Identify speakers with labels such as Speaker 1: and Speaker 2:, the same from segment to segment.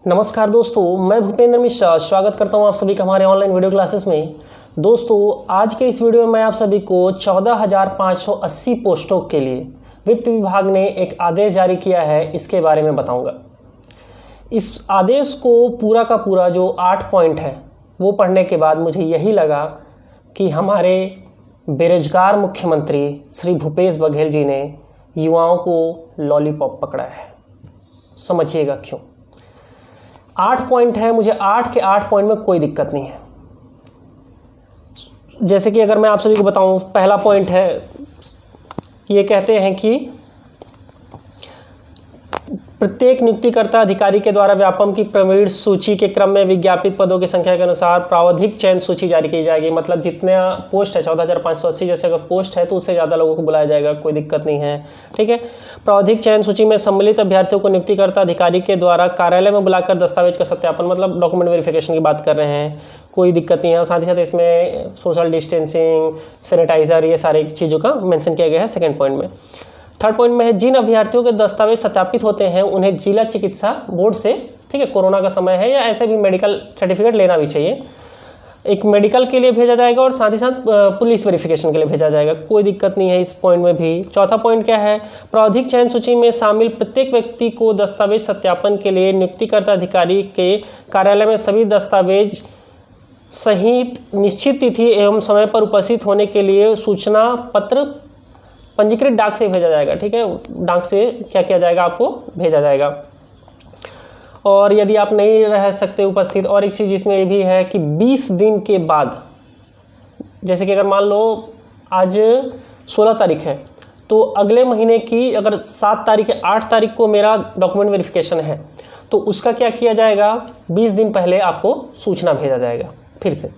Speaker 1: नमस्कार दोस्तों, मैं भूपेंद्र मिश्रा स्वागत करता हूं आप सभी का हमारे ऑनलाइन वीडियो क्लासेस में। दोस्तों, आज के इस वीडियो में मैं आप सभी को 14,580 पोस्टों के लिए वित्त विभाग ने एक आदेश जारी किया है, इसके बारे में बताऊंगा। इस आदेश को पूरा का पूरा जो 8 पॉइंट है वो पढ़ने के बाद मुझे यही लगा कि हमारे बेरोजगार मुख्यमंत्री श्री भूपेश बघेल जी ने युवाओं को लॉलीपॉप पकड़ा है। समझिएगा क्यों। 8 पॉइंट है, मुझे 8 के 8 पॉइंट में कोई दिक्कत नहीं है। जैसे कि अगर मैं आप सभी को बताऊं, पहला पॉइंट है, ये कहते हैं कि प्रत्येक नियुक्तिकर्ता अधिकारी के द्वारा व्यापम की प्रवीण सूची के क्रम में विज्ञापित पदों की संख्या के अनुसार प्रावधिक चयन सूची जारी की जाएगी। मतलब जितने पोस्ट है 14,580, जैसे अगर पोस्ट है तो उससे ज़्यादा लोगों को बुलाया जाएगा, कोई दिक्कत नहीं है। ठीक है। प्रावधिक चयन सूची में सम्मिलित अभ्यर्थियों को नियुक्तिकर्ता अधिकारी के द्वारा कार्यालय में बुलाकर दस्तावेज का सत्यापन, मतलब डॉक्यूमेंट वेरिफिकेशन की बात कर रहे हैं, कोई दिक्कत नहीं है। साथ ही साथ इसमें सोशल डिस्टेंसिंग, सैनिटाइजर, ये सारी चीज़ों का मेंशन किया गया है सेकंड पॉइंट में। थर्ड पॉइंट में है, जिन अभ्यर्थियों के दस्तावेज सत्यापित होते हैं उन्हें जिला चिकित्सा बोर्ड से, ठीक है, कोरोना का समय है या ऐसे भी मेडिकल सर्टिफिकेट लेना भी चाहिए, एक मेडिकल के लिए भेजा जाएगा और साथ ही साथ पुलिस वेरिफिकेशन के लिए भेजा जाएगा, कोई दिक्कत नहीं है इस पॉइंट में भी। चौथा पॉइंट क्या है, प्रावधिक चयन सूची में शामिल प्रत्येक व्यक्ति को दस्तावेज सत्यापन के लिए नियुक्तिकर्ता अधिकारी के कार्यालय में सभी दस्तावेज सहित निश्चित तिथि एवं समय पर उपस्थित होने के लिए सूचना पत्र पंजीकृत डाक से भेजा जाएगा। ठीक है, डाक से क्या किया जाएगा, आपको भेजा जाएगा। और यदि आप नहीं रह सकते उपस्थित, और एक चीज़ इसमें ये भी है कि 20 दिन के बाद, जैसे कि अगर मान लो आज 16 तारीख है तो अगले महीने की अगर 7 तारीख या 8 तारीख को मेरा डॉक्यूमेंट वेरिफिकेशन है तो उसका क्या किया जाएगा, 20 दिन पहले आपको सूचना भेजा जाएगा। फिर से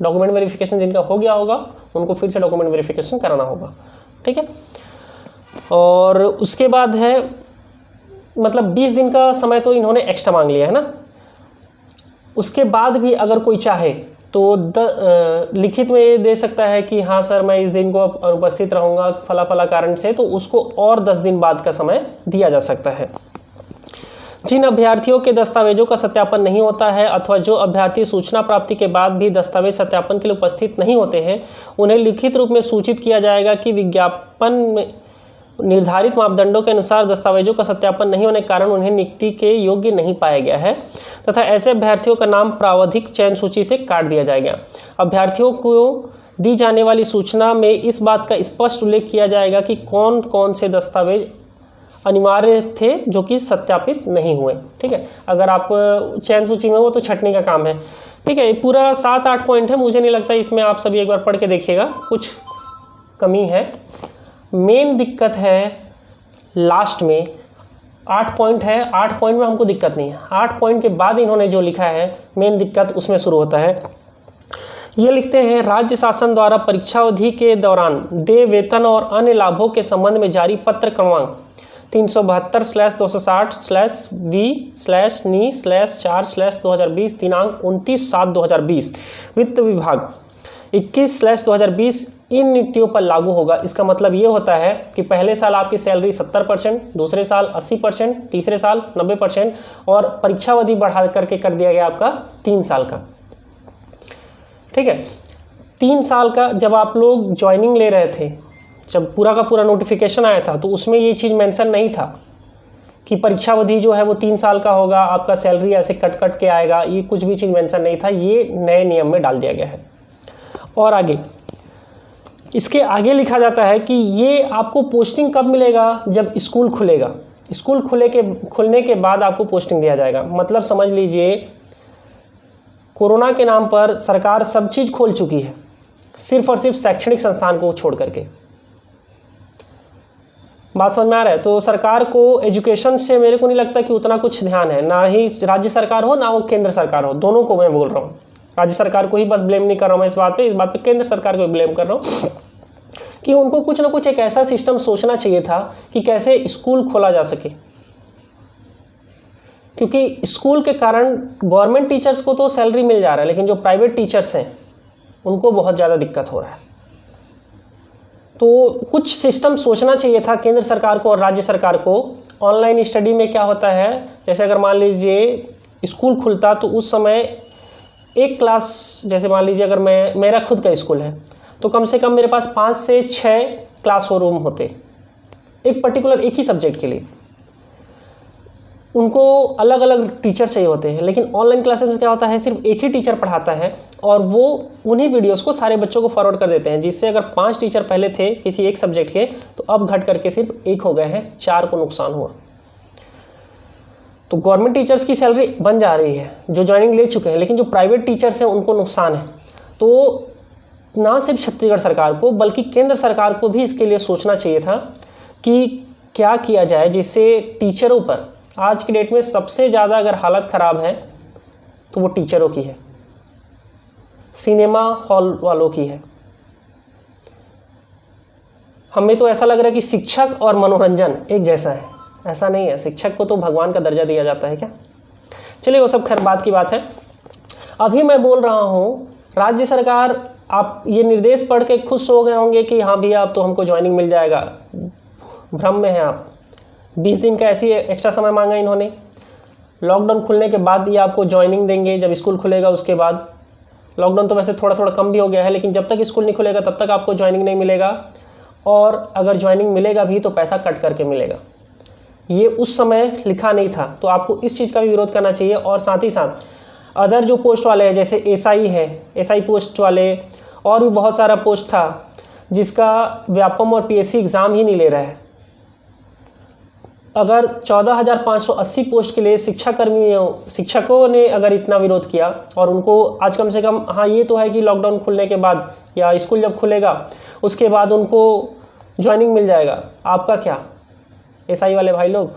Speaker 1: डॉक्यूमेंट वेरिफिकेशन जिनका हो गया होगा उनको फिर से डॉक्यूमेंट वेरिफिकेशन कराना होगा। ठीक है। और उसके बाद है, मतलब 20 दिन का समय तो इन्होंने एक्स्ट्रा मांग लिया है ना। उसके बाद भी अगर कोई चाहे तो लिखित में ये दे सकता है कि हाँ सर मैं इस दिन को उपस्थित रहूँगा फला फला कारण से, तो उसको और 10 दिन बाद का समय दिया जा सकता है। जिन अभ्यर्थियों के दस्तावेजों का सत्यापन नहीं होता है अथवा जो अभ्यर्थी सूचना प्राप्ति के बाद भी दस्तावेज सत्यापन के लिए उपस्थित नहीं होते हैं, उन्हें लिखित रूप में सूचित किया जाएगा कि विज्ञापन में निर्धारित मापदंडों के अनुसार दस्तावेजों का सत्यापन नहीं होने के कारण उन्हें नियुक्ति के योग्य नहीं पाया गया है तथा ऐसे अभ्यर्थियों का नाम प्रावधिक चयन सूची से काट दिया जाएगा। अभ्यर्थियों को दी जाने वाली सूचना में इस बात का स्पष्ट उल्लेख किया जाएगा कि कौन कौन से दस्तावेज अनिवार्य थे जो कि सत्यापित नहीं हुए। ठीक है, अगर आप चयन सूची में हो तो छटनी का काम है। ठीक है, पूरा 7-8 पॉइंट है, मुझे नहीं लगता इसमें आप सभी एक बार पढ़ के देखिएगा, कुछ कमी है। मेन दिक्कत है लास्ट में 8 पॉइंट है, 8 पॉइंट में हमको दिक्कत नहीं है। 8 पॉइंट के बाद इन्होंने जो लिखा है मेन दिक्कत उसमें शुरू होता है। ये लिखते हैं, राज्य शासन द्वारा परीक्षा अवधि के दौरान देय वेतन और अन्य लाभों के संबंध में जारी पत्र क्रमांक 372/260/वी/नी/4/2020 दिनांक 29/7/2020 वित्त विभाग 21/2020 इन नियुक्तियों पर लागू होगा। इसका मतलब ये होता है कि पहले साल आपकी सैलरी 70%, दूसरे साल 80%, तीसरे साल 90% और परीक्षा अवधि बढ़ा करके कर दिया गया आपका 3 साल का। ठीक है, 3 साल का जब आप लोग ज्वाइनिंग ले रहे थे, जब पूरा का पूरा नोटिफिकेशन आया था तो उसमें ये चीज़ मेंशन नहीं था कि परीक्षा अवधि जो है वो 3 साल का होगा, आपका सैलरी ऐसे कट के आएगा, ये कुछ भी चीज़ मेंशन नहीं था, ये नए नियम में डाल दिया गया है। और आगे इसके आगे लिखा जाता है कि ये आपको पोस्टिंग कब मिलेगा, जब स्कूल खुलेगा। स्कूल खुलने के बाद आपको पोस्टिंग दिया जाएगा। मतलब समझ लीजिए कोरोना के नाम पर सरकार सब चीज़ खोल चुकी है, सिर्फ और सिर्फ शैक्षणिक संस्थान को छोड़ करके। बात समझ में आ रहा है। तो सरकार को एजुकेशन से मेरे को नहीं लगता कि उतना कुछ ध्यान है, ना ही राज्य सरकार हो ना वो केंद्र सरकार हो, दोनों को मैं बोल रहा हूँ। राज्य सरकार को ही बस ब्लेम नहीं कर रहा हूँ मैं इस बात पे केंद्र सरकार को ब्लेम कर रहा हूँ कि उनको कुछ ना कुछ एक ऐसा सिस्टम सोचना चाहिए था कि कैसे स्कूल खोला जा सके, क्योंकि स्कूल के कारण गवर्नमेंट टीचर्स को तो सैलरी मिल जा रहा है लेकिन जो प्राइवेट टीचर्स हैं उनको बहुत ज़्यादा दिक्कत हो रहा है। तो कुछ सिस्टम सोचना चाहिए था केंद्र सरकार को और राज्य सरकार को। ऑनलाइन स्टडी में क्या होता है, जैसे अगर मान लीजिए स्कूल खुलता तो उस समय एक क्लास, जैसे मान लीजिए अगर मेरा खुद का स्कूल है तो कम से कम मेरे पास 5 से 6 क्लास रूम होते एक पर्टिकुलर एक ही सब्जेक्ट के लिए। उनको अलग अलग टीचर चाहिए होते हैं, लेकिन ऑनलाइन क्लासेस में क्या होता है, सिर्फ एक ही टीचर पढ़ाता है और वो उन्हीं वीडियोस को सारे बच्चों को फॉरवर्ड कर देते हैं, जिससे अगर 5 टीचर पहले थे किसी एक सब्जेक्ट के तो अब घट करके सिर्फ 1 हो गए हैं, 4 को नुकसान हुआ। तो गवर्नमेंट टीचर्स की सैलरी बन जा रही है जो ज्वाइनिंग ले चुके हैं, लेकिन जो प्राइवेट टीचर्स हैं उनको नुकसान है। तो ना सिर्फ छत्तीसगढ़ सरकार को बल्कि केंद्र सरकार को भी इसके लिए सोचना चाहिए था कि क्या किया जाए जिससे टीचरों पर, आज की डेट में सबसे ज़्यादा अगर हालत ख़राब है तो वो टीचरों की है, सिनेमा हॉल वालों की है। हमें तो ऐसा लग रहा है कि शिक्षक और मनोरंजन एक जैसा है, ऐसा नहीं है। शिक्षक को तो भगवान का दर्जा दिया जाता है क्या? चलिए वो सब खैर बात की बात है। अभी मैं बोल रहा हूँ राज्य सरकार, आप ये निर्देश पढ़ के खुश हो गए होंगे कि हाँ भैया अब तो हमको ज्वाइनिंग मिल जाएगा। भ्रम में हैं आप। 20 दिन का ऐसी एक्स्ट्रा समय मांगा इन्होंने। लॉकडाउन खुलने के बाद ये आपको ज्वाइनिंग देंगे, जब स्कूल खुलेगा उसके बाद। लॉकडाउन तो वैसे थोड़ा थोड़ा कम भी हो गया है, लेकिन जब तक स्कूल नहीं खुलेगा तब तक आपको ज्वाइनिंग नहीं मिलेगा, और अगर ज्वाइनिंग मिलेगा भी तो पैसा कट करके मिलेगा। ये उस समय लिखा नहीं था, तो आपको इस चीज़ का भी विरोध करना चाहिए। और साथ ही साथ अदर जो पोस्ट वाले हैं, जैसे एसआई है, एसआई पोस्ट वाले, और भी बहुत सारा पोस्ट था जिसका व्यापम और पीएससी एग्ज़ाम ही नहीं ले रहा है। अगर 14,580 पोस्ट के लिए शिक्षकों ने अगर इतना विरोध किया, और उनको आज कम से कम, हाँ ये तो है कि लॉकडाउन खुलने के बाद या स्कूल जब खुलेगा उसके बाद उनको ज्वाइनिंग मिल जाएगा, आपका क्या एसआई वाले भाई लोग?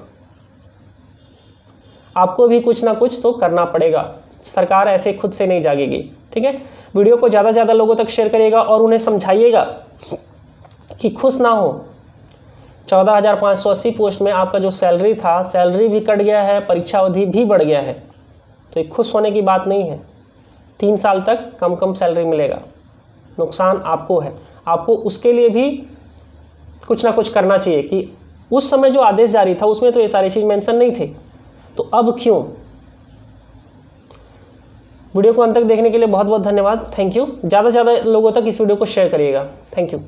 Speaker 1: आपको भी कुछ ना कुछ तो करना पड़ेगा। सरकार ऐसे खुद से नहीं जागेगी, ठीक है? वीडियो को ज़्यादा से ज़्यादा लोगों तक शेयर करिएगा और उन्हें समझाइएगा कि खुश ना हो। 14,580 पोस्ट में आपका जो सैलरी था, सैलरी भी कट गया है, परीक्षा अवधि भी बढ़ गया है, तो एक खुश होने की बात नहीं है। 3 साल तक कम कम सैलरी मिलेगा, नुकसान आपको है। आपको उसके लिए भी कुछ ना कुछ करना चाहिए कि उस समय जो आदेश जारी था उसमें तो ये सारी चीज़ मेंशन नहीं थे, तो अब क्यों? वीडियो को अंत तक देखने के लिए बहुत बहुत धन्यवाद। Thank you. ज़्यादा से ज़्यादा लोगों तक इस वीडियो को शेयर करिएगा। Thank you.